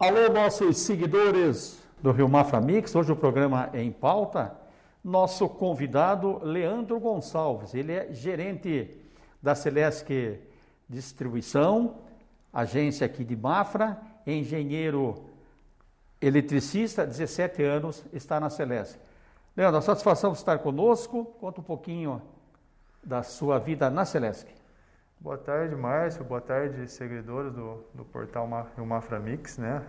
Alô, nossos seguidores do Rio Mafra Mix, hoje o programa é em pauta. Nosso convidado, Leandro Gonçalves, ele é gerente da Celesc Distribuição, agência aqui de Mafra, engenheiro eletricista, 17 anos, está na Celesc. Leandro, a satisfação de estar conosco, conta um pouquinho da sua vida na Celesc. Boa tarde, Márcio. Boa tarde, seguidores do portal Rio Mafra Mix, né?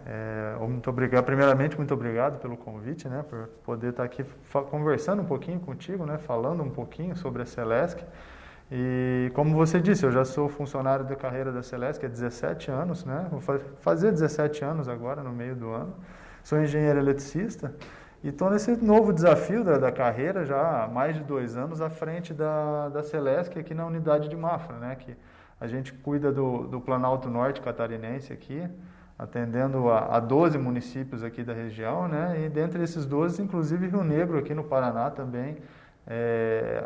Muito obrigado. Primeiramente, muito obrigado pelo convite, né? Por poder estar aqui conversando um pouquinho contigo, né? Falando um pouquinho sobre a Celesc. E como você disse, eu já sou funcionário de carreira da Celesc há 17 anos, né? Vou fazer 17 anos agora, no meio do ano. Sou engenheiro eletricista. E estou nesse novo desafio da carreira já há mais de 2 anos à frente da Celesc aqui na unidade de Mafra, né? Que a gente cuida do Planalto Norte catarinense aqui, atendendo a 12 municípios aqui da região, né? E dentre esses 12, inclusive Rio Negro aqui no Paraná também,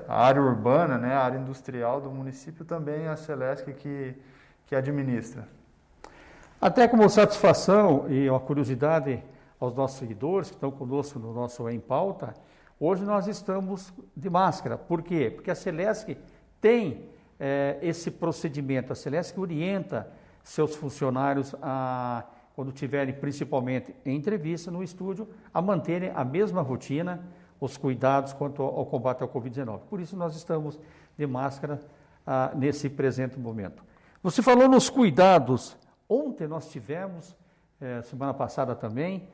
a área urbana, né? A área industrial do município também é a Celesc que administra. Até como satisfação e uma curiosidade aos nossos seguidores que estão conosco no nosso Em Pauta, hoje nós estamos de máscara. Por quê? Porque a Celesc tem esse procedimento, a Celesc orienta seus funcionários, quando tiverem principalmente em entrevista no estúdio, a manterem a mesma rotina, os cuidados quanto ao combate ao Covid-19. Por isso nós estamos de máscara nesse presente momento. Você falou nos cuidados. Ontem nós tivemos, semana passada também,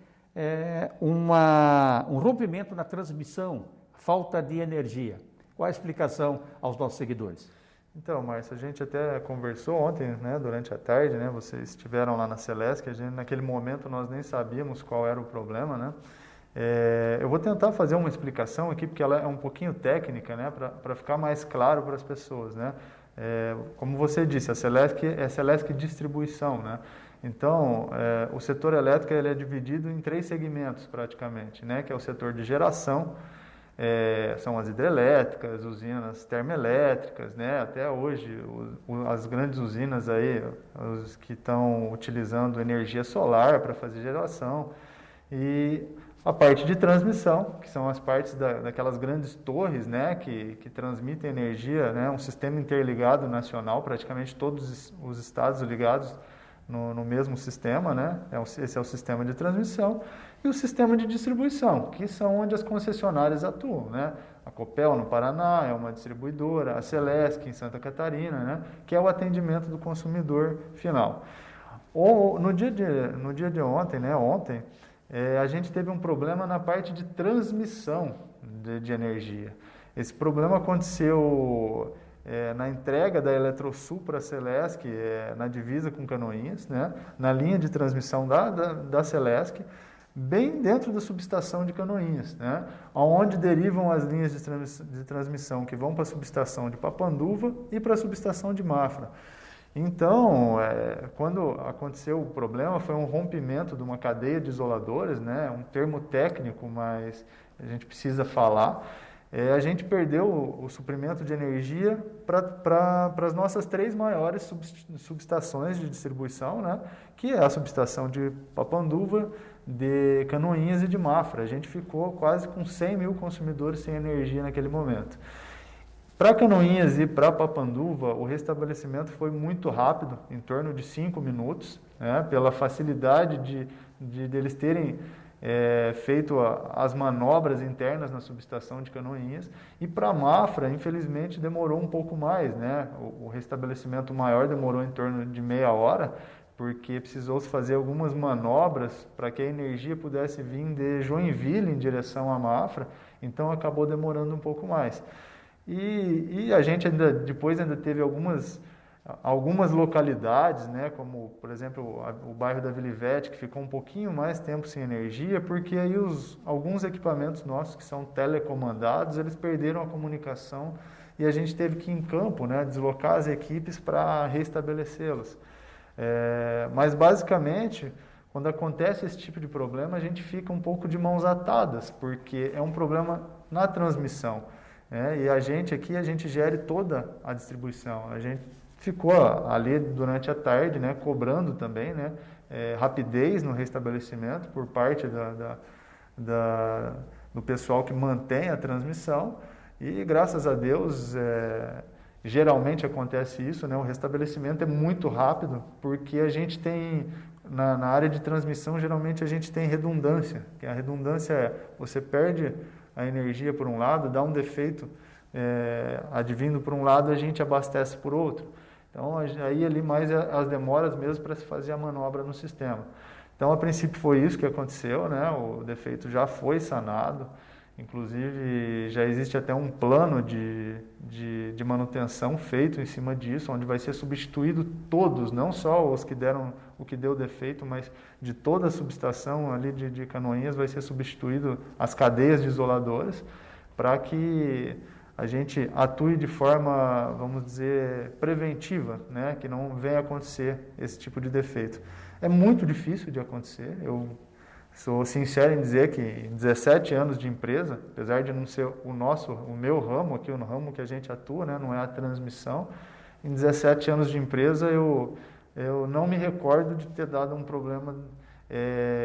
um rompimento na transmissão, falta de energia. Qual a explicação aos nossos seguidores? Então, Márcio, a gente até conversou ontem, né, durante a tarde, né, vocês estiveram lá na Celesc, naquele momento nós nem sabíamos qual era o problema, né? Eu vou tentar fazer uma explicação aqui, porque ela é um pouquinho técnica, né, para ficar mais claro para as pessoas, né? Como você disse, a Celesc é Celesc Distribuição, né? Então, o setor elétrico ele é dividido em 3 segmentos praticamente, né? Que é o setor de geração, são as hidrelétricas, usinas termoelétricas, né? Até hoje, as grandes usinas aí, os que estão utilizando energia solar para fazer geração, e a parte de transmissão, que são as partes daquelas grandes torres, né, que transmitem energia, né, um sistema interligado nacional, praticamente todos os estados ligados no mesmo sistema, né, esse é o sistema de transmissão, e o sistema de distribuição, que são onde as concessionárias atuam, né, a Copel no Paraná é uma distribuidora, a Celesc em Santa Catarina, né, que é o atendimento do consumidor final. No dia de ontem, né, a gente teve um problema na parte de transmissão de energia. Esse problema aconteceu na entrega da Eletrosul para a Celesc, na divisa com Canoinhas, né? Na linha de transmissão da Celesc, bem dentro da subestação de Canoinhas, né? Onde derivam as linhas de transmissão que vão para a subestação de Papanduva e para a subestação de Mafra. Então, quando aconteceu o problema, foi um rompimento de uma cadeia de isoladores, né? Um termo técnico, mas a gente precisa falar. A gente perdeu o suprimento de energia para as nossas 3 maiores subestações de distribuição, né? Que é a subestação de Papanduva, de Canoinhas e de Mafra. A gente ficou quase com 100 mil consumidores sem energia naquele momento. Para Canoinhas e para Papanduva, o restabelecimento foi muito rápido, em torno de 5 minutos, né, pela facilidade de eles terem feito as manobras internas na subestação de Canoinhas. E para Mafra, infelizmente, demorou um pouco mais, né? O restabelecimento maior demorou em torno de meia hora, porque precisou-se fazer algumas manobras para que a energia pudesse vir de Joinville em direção a Mafra, então acabou demorando um pouco mais. E a gente depois teve algumas localidades, né, como, por exemplo, o bairro da Vila Ivete, que ficou um pouquinho mais tempo sem energia, porque aí alguns equipamentos nossos que são telecomandados, eles perderam a comunicação e a gente teve que ir em campo, né, deslocar as equipes para restabelecê-los. Mas, basicamente, quando acontece esse tipo de problema, a gente fica um pouco de mãos atadas, porque é um problema na transmissão. E a gente gere toda a distribuição. A gente ficou ali durante a tarde, né, cobrando também, né, rapidez no restabelecimento por parte do pessoal que mantém a transmissão e, graças a Deus, geralmente acontece isso, né? O restabelecimento é muito rápido porque a gente tem, na área de transmissão, geralmente a gente tem redundância, que a redundância é você perde a energia por um lado, dá um defeito advindo por um lado, a gente abastece por outro. Então, aí ali mais as demoras mesmo para se fazer a manobra no sistema. Então, a princípio foi isso que aconteceu, né? O defeito já foi sanado, inclusive já existe até um plano de manutenção feito em cima disso, onde vai ser substituído todos, não só os que deram o que deu defeito, mas de toda a subestação ali de Canoinhas vai ser substituído as cadeias de isoladores, para que a gente atue de forma, vamos dizer, preventiva, né? Que não venha acontecer esse tipo de defeito. É muito difícil de acontecer, eu sou sincero em dizer que em 17 anos de empresa, apesar de não ser o meu ramo aqui, o ramo que a gente atua, né? Não é a transmissão, em 17 anos de empresa eu não me recordo de ter dado um problema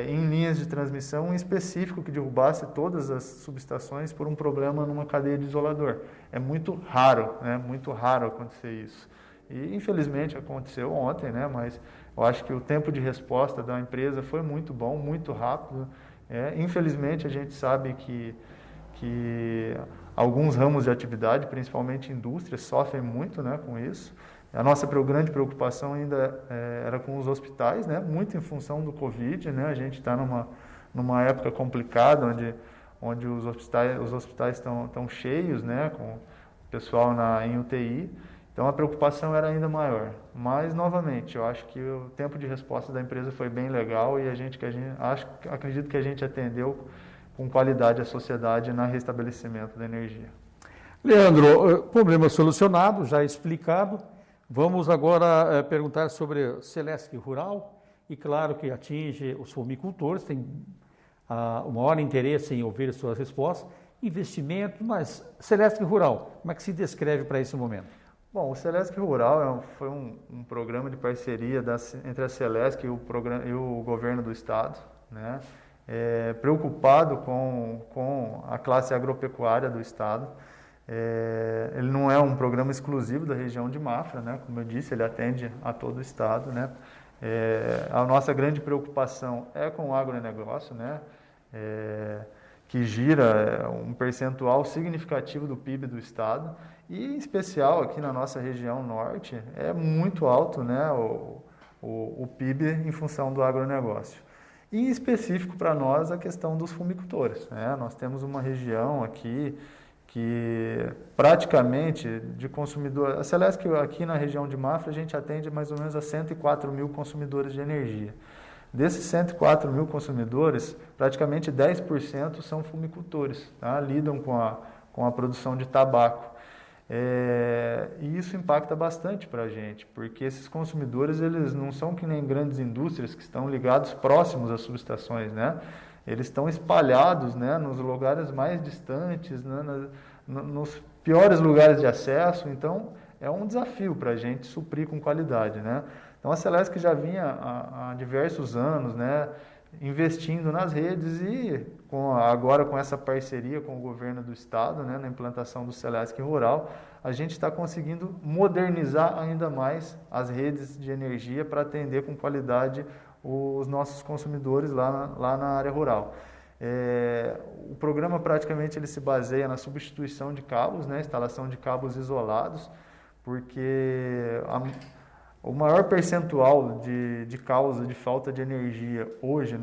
em linhas de transmissão em específico que derrubasse todas as subestações por um problema numa cadeia de isolador. É muito raro, né? Muito raro acontecer isso. E infelizmente aconteceu ontem, né? Mas eu acho que o tempo de resposta da empresa foi muito bom, muito rápido. Infelizmente a gente sabe que alguns ramos de atividade, principalmente indústrias, sofrem muito, né, com isso. A nossa grande preocupação ainda era com os hospitais, né? Muito em função do Covid, né? A gente está numa época complicada, onde os hospitais estão cheios, né? Com o pessoal em UTI. Então a preocupação era ainda maior. Mas, novamente, eu acho que o tempo de resposta da empresa foi bem legal e acredito que a gente atendeu com qualidade a sociedade no restabelecimento da energia. Leandro, problema solucionado, já explicado. Vamos agora perguntar sobre o Celesc Rural, e claro que atinge os fumicultores, tem o maior interesse em ouvir suas respostas, investimento, mas Celesc Rural, como é que se descreve para esse momento? Bom, o Celesc Rural foi um programa de parceria entre a Celesc e o governo do estado, né? Preocupado com a classe agropecuária do estado. Ele não é um programa exclusivo da região de Mafra, né? Como eu disse, ele atende a todo o estado, né? A nossa grande preocupação é com o agronegócio, né? Que gira um percentual significativo do PIB do estado e, em especial, aqui na nossa região norte, é muito alto, né? O PIB em função do agronegócio. E, em específico para nós, a questão dos fumicultores, né? Nós temos uma região aqui que praticamente de consumidor... A Celesc aqui na região de Mafra, a gente atende mais ou menos a 104 mil consumidores de energia. Desses 104 mil consumidores, praticamente 10% são fumicultores, tá? Lidam com a produção de tabaco. E isso impacta bastante para a gente, porque esses consumidores eles não são que nem grandes indústrias que estão ligados próximos às subestações, né? Eles estão espalhados, né, nos lugares mais distantes, né, nos piores lugares de acesso, então é um desafio para a gente suprir com qualidade, né? Então a Celesc já vinha há diversos anos, né, investindo nas redes e agora com essa parceria com o governo do estado, né, na implantação do Celesc Rural, a gente está conseguindo modernizar ainda mais as redes de energia para atender com qualidade os nossos consumidores lá na área rural. O programa praticamente ele se baseia na substituição de cabos, né, instalação de cabos isolados, porque o maior percentual de causa de falta de energia hoje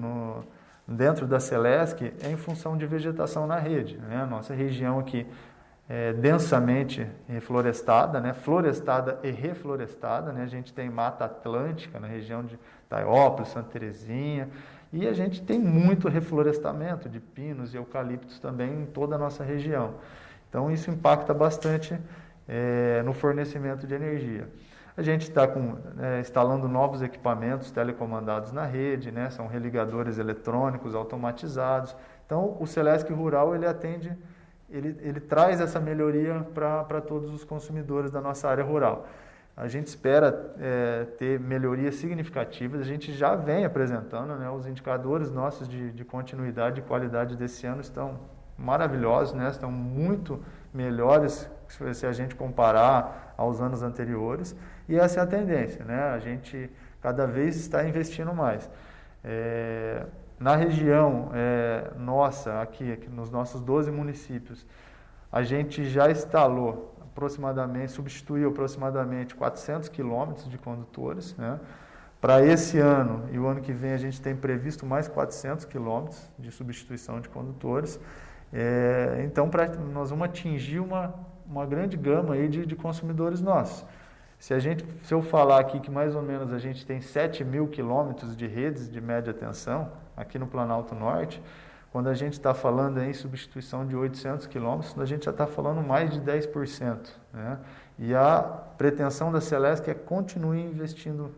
dentro da Celesc é em função de vegetação na rede, né? A nossa região aqui é densamente reflorestada, né? Florestada e reflorestada, né? A gente tem Mata Atlântica na região de Taiópolis, Santa Terezinha, e a gente tem muito reflorestamento de pinos e eucaliptos também em toda a nossa região. Então isso impacta bastante no fornecimento de energia. A gente está instalando novos equipamentos telecomandados na rede, né? São religadores eletrônicos automatizados. Então, o Celesc Rural ele traz essa melhoria para todos os consumidores da nossa área rural. a gente espera ter melhorias significativas. A gente já vem apresentando, né? Os indicadores nossos de continuidade e qualidade desse ano estão maravilhosos, né? Estão muito melhores se a gente comparar aos anos anteriores. E essa é a tendência, né? A gente cada vez está investindo mais. Na região nossa, aqui nos nossos 12 municípios, a gente já instalou substituiu aproximadamente 400 quilômetros de condutores, né? Para esse ano e o ano que vem a gente tem previsto mais 400 quilômetros de substituição de condutores. Então nós vamos atingir uma grande gama aí de consumidores nossos. Se eu falar aqui que mais ou menos a gente tem 7.000 quilômetros de redes de média tensão aqui no Planalto Norte, quando a gente está falando em substituição de 800 quilômetros, a gente já está falando mais de 10%. Né? E a pretensão da Celesc é continuar investindo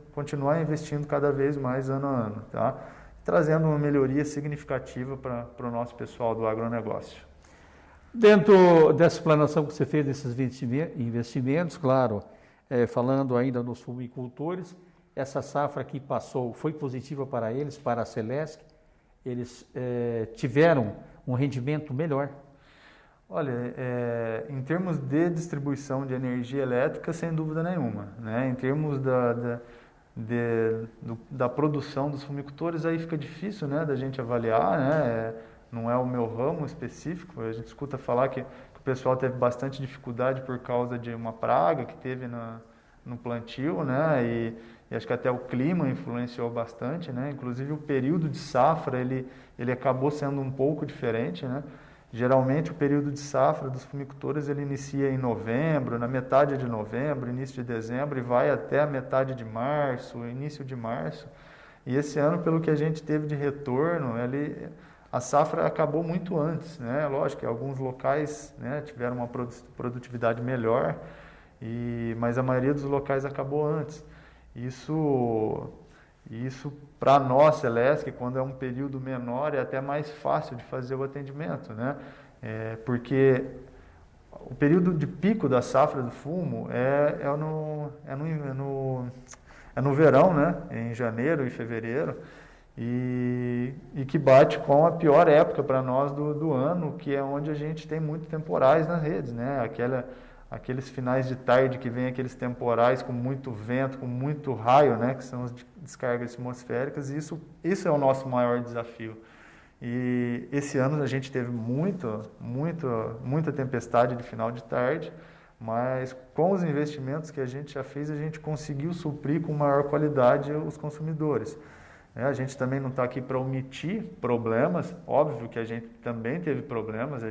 cada vez mais ano a ano, tá? Trazendo uma melhoria significativa para o nosso pessoal do agronegócio. Dentro dessa explanação que você fez desses investimentos, claro, falando ainda nos fumicultores, essa safra que passou foi positiva para eles, para a Celesc? Eles tiveram um rendimento melhor? Olha, em termos de distribuição de energia elétrica, sem dúvida nenhuma, né? Em termos da produção dos fumicultores, aí fica difícil, né, da gente avaliar, né? Não é o meu ramo específico. A gente escuta falar que o pessoal teve bastante dificuldade por causa de uma praga que teve no plantio, né? E acho que até o clima influenciou bastante, né? Inclusive o período de safra ele acabou sendo um pouco diferente, né? Geralmente o período de safra dos fumicultores ele inicia em novembro, na metade de novembro, início de dezembro e vai até a metade de março, início de março. E esse ano, pelo que a gente teve de retorno, a safra acabou muito antes, né? Lógico que alguns locais, né, tiveram uma produtividade melhor, mas a maioria dos locais acabou antes. Isso para nós, Celesc, quando é um período menor, é até mais fácil de fazer o atendimento, né? Porque o período de pico da safra do fumo é no verão, né? Em janeiro e fevereiro, e que bate com a pior época para nós do ano, que é onde a gente tem muitos temporais nas redes, né? Aqueles finais de tarde que vem aqueles temporais com muito vento, com muito raio, né, que são as descargas atmosféricas, e isso é o nosso maior desafio. E esse ano a gente teve muita tempestade de final de tarde, mas com os investimentos que a gente já fez, a gente conseguiu suprir com maior qualidade os consumidores. A gente também não está aqui para omitir problemas, óbvio que a gente também teve problemas,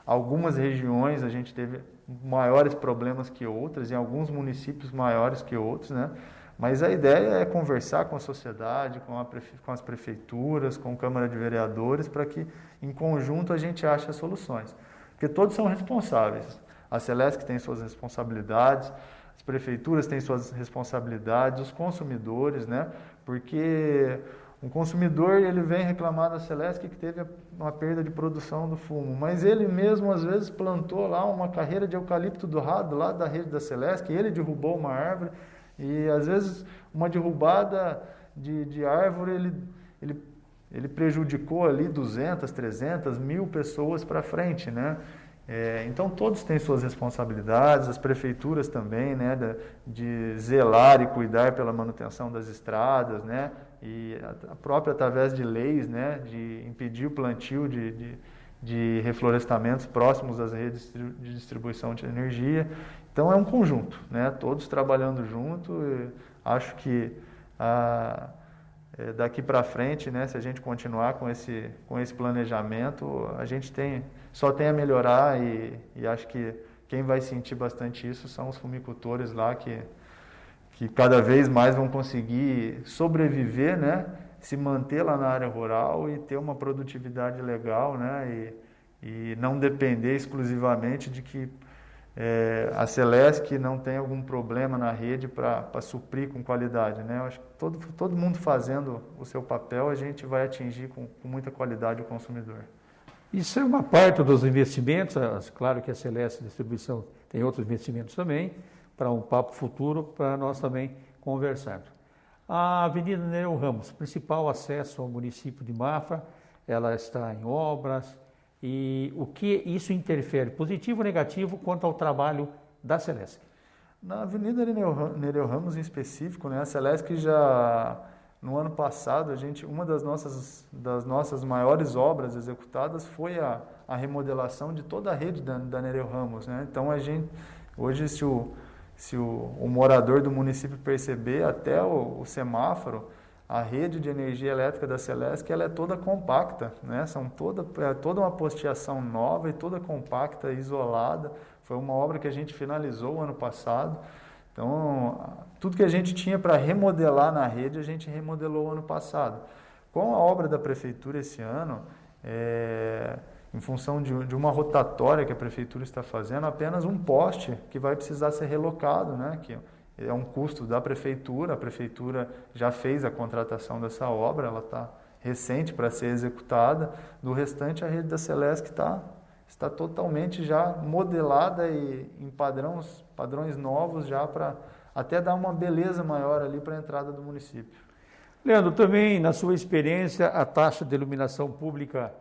algumas regiões a gente teve maiores problemas que outras, em alguns municípios maiores que outros, né? Mas a ideia é conversar com a sociedade, com as prefeituras, com a Câmara de Vereadores, para que em conjunto a gente ache as soluções. Porque todos são responsáveis. A Celesc tem suas responsabilidades, as prefeituras têm suas responsabilidades, os consumidores, né? Porque um consumidor ele vem reclamar da Celesc que teve uma perda de produção do fumo, mas ele mesmo às vezes plantou lá uma carreira de eucalipto dourado lá da rede da Celesc, ele derrubou uma árvore e às vezes uma derrubada de árvore ele prejudicou ali 200, 300, 1.000 pessoas para frente, né? Então todos têm suas responsabilidades, as prefeituras também, né, de zelar e cuidar pela manutenção das estradas, né, e a própria através de leis, né, de impedir o plantio de reflorestamentos próximos às redes de distribuição de energia. Então é um conjunto, né, todos trabalhando junto. Acho que daqui para frente, né, se a gente continuar com esse planejamento, a gente só tem a melhorar e acho que quem vai sentir bastante isso são os fumicultores lá que cada vez mais vão conseguir sobreviver, né, se manter lá na área rural e ter uma produtividade legal, né, e não depender exclusivamente de que a Celesc não tem algum problema na rede para suprir com qualidade, né? Eu acho que todo mundo fazendo o seu papel, a gente vai atingir com muita qualidade o consumidor. Isso é uma parte dos investimentos, claro que a Celesc Distribuição tem outros investimentos também, para um papo futuro, para nós também conversarmos. A Avenida Nereu Ramos, principal acesso ao município de Mafra, ela está em obras, e o que isso interfere, positivo ou negativo, quanto ao trabalho da Celesc? Na Avenida Nereu Ramos em específico, né, a Celesc já, no ano passado, uma das nossas maiores obras executadas foi a remodelação de toda a rede da Nereu Ramos, né? Então, hoje, se o morador do município perceber, até o semáforo, a rede de energia elétrica da Celesc, ela é toda compacta, né? É toda uma posteação nova e toda compacta, isolada. Foi uma obra que a gente finalizou o ano passado. Então, tudo que a gente tinha para remodelar na rede, a gente remodelou o ano passado. Com a obra da prefeitura esse ano, em função de uma rotatória que a prefeitura está fazendo, apenas um poste que vai precisar ser relocado, né? Que é um custo da prefeitura. A prefeitura já fez a contratação dessa obra, ela está recente para ser executada. Do restante, a rede da Celesc está totalmente já modelada e em padrões novos, já para até dar uma beleza maior ali para a entrada do município. Leandro, também na sua experiência, a taxa de iluminação pública,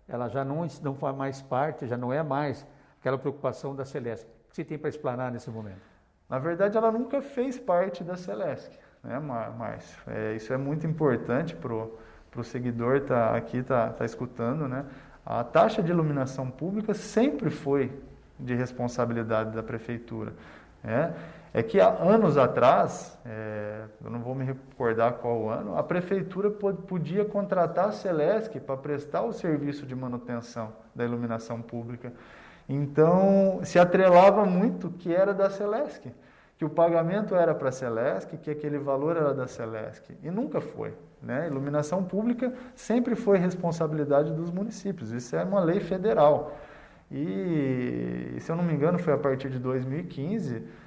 ela já não faz mais parte, já não é mais aquela preocupação da Celesc. O que você tem para explanar nesse momento? Na verdade, ela nunca fez parte da Celesc, né, Márcio? Isso é muito importante para o seguidor tá escutando, né? A taxa de iluminação pública sempre foi de responsabilidade da prefeitura, né? É que há anos atrás, eu não vou me recordar qual ano, a prefeitura podia contratar a Celesc para prestar o serviço de manutenção da iluminação pública. Então, se atrelava muito que era da Celesc, que o pagamento era para a Celesc, que aquele valor era da Celesc, e nunca foi, né? Iluminação pública sempre foi responsabilidade dos municípios, isso é uma lei federal. E se eu não me engano, foi a partir de 2015,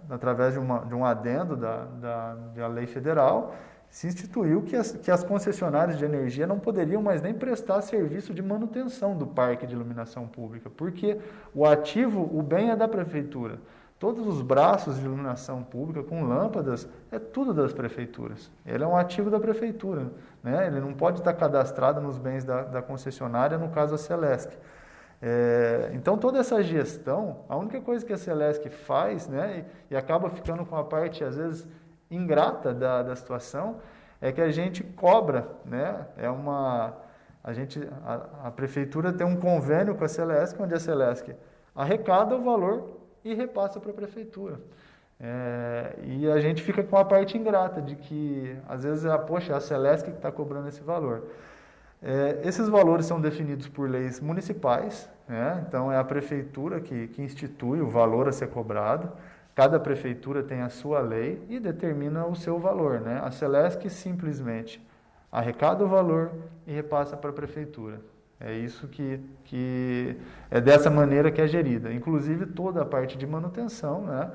através de um adendo da lei federal, se instituiu que as concessionárias de energia não poderiam mais nem prestar serviço de manutenção do parque de iluminação pública, porque o bem é da prefeitura. Todos os braços de iluminação pública com lâmpadas é tudo das prefeituras. Ele é um ativo da prefeitura, né? Ele não pode estar cadastrado nos bens da concessionária, no caso a Celesc. Então, toda essa gestão, a única coisa que a Celesc faz, né, e acaba ficando com a parte, às vezes, ingrata da situação, é que a gente cobra, né? A prefeitura tem um convênio com a Celesc, onde a Celesc arrecada o valor e repassa para a prefeitura. E a gente fica com a parte ingrata de que, às vezes, é a Celesc que está cobrando esse valor. Esses valores são definidos por leis municipais, né? Então é a prefeitura que institui o valor a ser cobrado. Cada prefeitura tem a sua lei e determina o seu valor, né? A Celesc simplesmente arrecada o valor e repassa para a prefeitura. É isso que é dessa maneira que é gerida. Inclusive toda a parte de manutenção, né?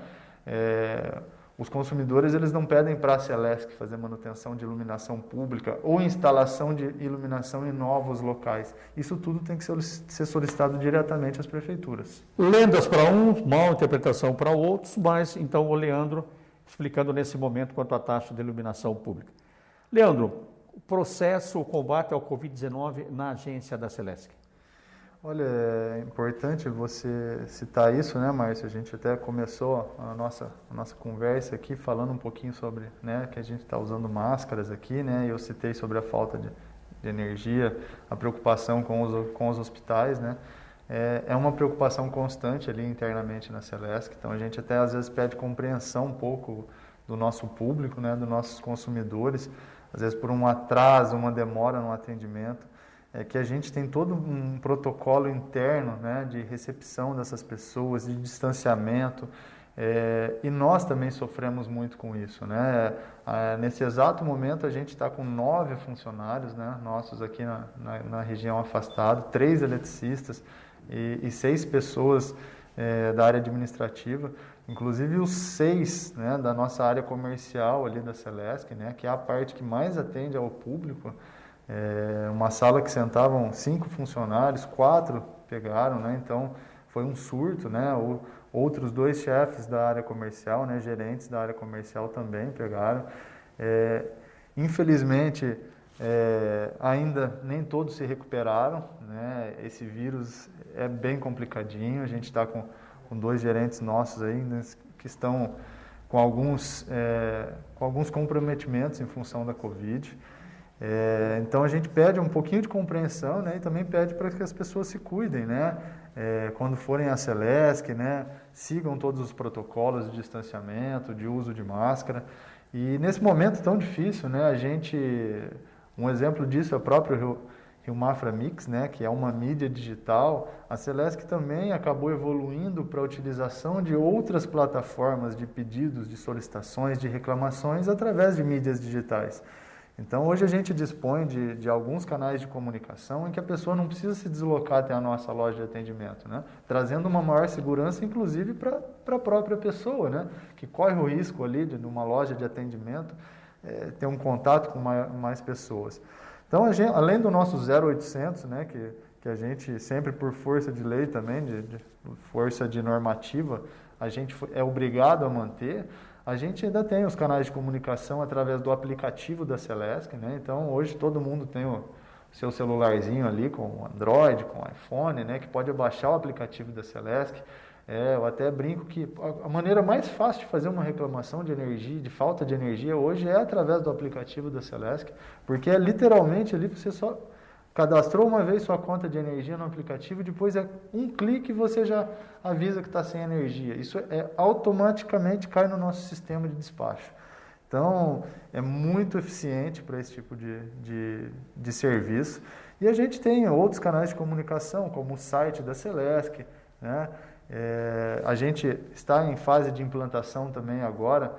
Os consumidores, eles não pedem para a Celesc fazer manutenção de iluminação pública ou instalação de iluminação em novos locais. Isso tudo tem que ser solicitado diretamente às prefeituras. Lendas para uns, mal interpretação para outros, mas então o Leandro explicando nesse momento quanto à taxa de iluminação pública. Leandro, o processo, o combate ao Covid-19 na agência da Celesc. Olha, é importante você citar isso, né, Márcio? A gente até começou a nossa conversa aqui falando um pouquinho sobre, né, que a gente está usando máscaras aqui, né? Eu citei sobre a falta de energia, a preocupação com os hospitais, né? É uma preocupação constante ali internamente na Celesc. Então a gente até às vezes pede compreensão um pouco do nosso público, né, dos nossos consumidores, às vezes por um atraso, uma demora no atendimento. Que a gente tem todo um protocolo interno, né, de recepção dessas pessoas, de distanciamento, e nós também sofremos muito com isso, né? Nesse exato momento a gente está com 9 funcionários, né, nossos aqui na região afastada, 3 eletricistas e 6 pessoas da área administrativa, inclusive os 6, né, da nossa área comercial ali da Celesc, né, que é a parte que mais atende ao público. Uma sala que sentavam 5 funcionários, 4 pegaram, né? Então foi um surto, né? outros 2 chefes da área comercial, né, gerentes da área comercial também pegaram. Infelizmente, ainda nem todos se recuperaram, né? Esse vírus é bem complicadinho, a gente está com 2 gerentes nossos ainda que estão com alguns comprometimentos em função da Covid. Então a gente pede um pouquinho de compreensão, né? E também pede para que as pessoas se cuidem, né? Quando forem à Celesc, né? Sigam todos os protocolos de distanciamento, de uso de máscara. E nesse momento tão difícil, né? Um exemplo disso é o próprio Rio Mafra Mix, né? Que é uma mídia digital. A Celesc também acabou evoluindo para a utilização de outras plataformas de pedidos, de solicitações, de reclamações através de mídias digitais. Então, hoje a gente dispõe de alguns canais de comunicação em que a pessoa não precisa se deslocar até a nossa loja de atendimento, né? Trazendo uma maior segurança, inclusive, para a própria pessoa, né? Que corre o risco ali de numa loja de atendimento ter um contato com mais pessoas. Então, além do nosso 0800, né? Que a gente sempre, por força de lei também, de força de normativa, a gente é obrigado a manter. A gente ainda tem os canais de comunicação através do aplicativo da Celesc, né? Então, hoje todo mundo tem o seu celularzinho ali com Android, com iPhone, né? Que pode baixar o aplicativo da Celesc. Eu até brinco que a maneira mais fácil de fazer uma reclamação de energia, de falta de energia, hoje é através do aplicativo da Celesc, porque literalmente ali você só cadastrou uma vez sua conta de energia no aplicativo, depois um clique e você já avisa que está sem energia. Isso automaticamente cai no nosso sistema de despacho. Então, é muito eficiente para esse tipo de serviço. E a gente tem outros canais de comunicação, como o site da Celesc, né? A gente está em fase de implantação também agora.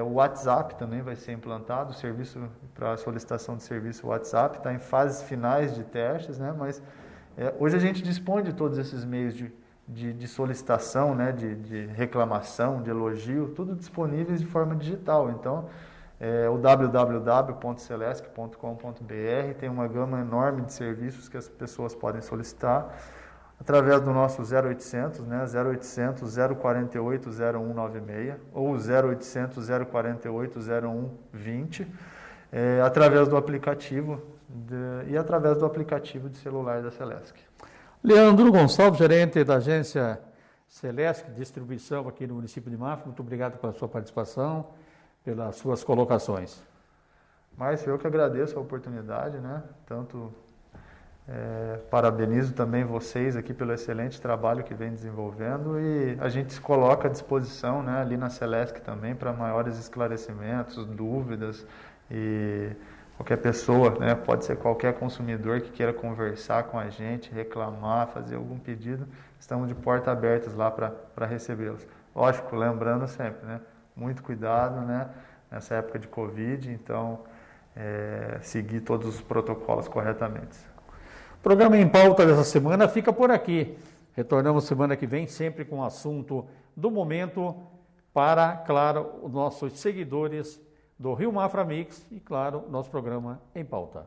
O WhatsApp também vai ser implantado, o serviço para solicitação de serviço WhatsApp está em fases finais de testes, né? Mas hoje a gente dispõe de todos esses meios de solicitação, né? De reclamação, de elogio, tudo disponíveis de forma digital. Então, o www.celesc.com.br tem uma gama enorme de serviços que as pessoas podem solicitar através do nosso 0800, né, 0800 048 0196 ou 0800 048 0120, através do aplicativo e através do aplicativo de celular da Celesc. Leandro Gonçalves, gerente da agência Celesc Distribuição aqui no município de Mafra, muito obrigado pela sua participação, pelas suas colocações. Márcio, eu que agradeço a oportunidade, né, parabenizo também vocês aqui pelo excelente trabalho que vem desenvolvendo e a gente se coloca à disposição, né, ali na Celesc também para maiores esclarecimentos, dúvidas e qualquer pessoa, né, pode ser qualquer consumidor que queira conversar com a gente, reclamar, fazer algum pedido, estamos de portas abertas lá para recebê-los. Lógico, lembrando sempre, né, muito cuidado, né, nessa época de Covid, então seguir todos os protocolos corretamente. O programa Em Pauta dessa semana fica por aqui. Retornamos semana que vem, sempre com o assunto do momento para, claro, os nossos seguidores do Rio Mafra Mix e, claro, nosso programa Em Pauta.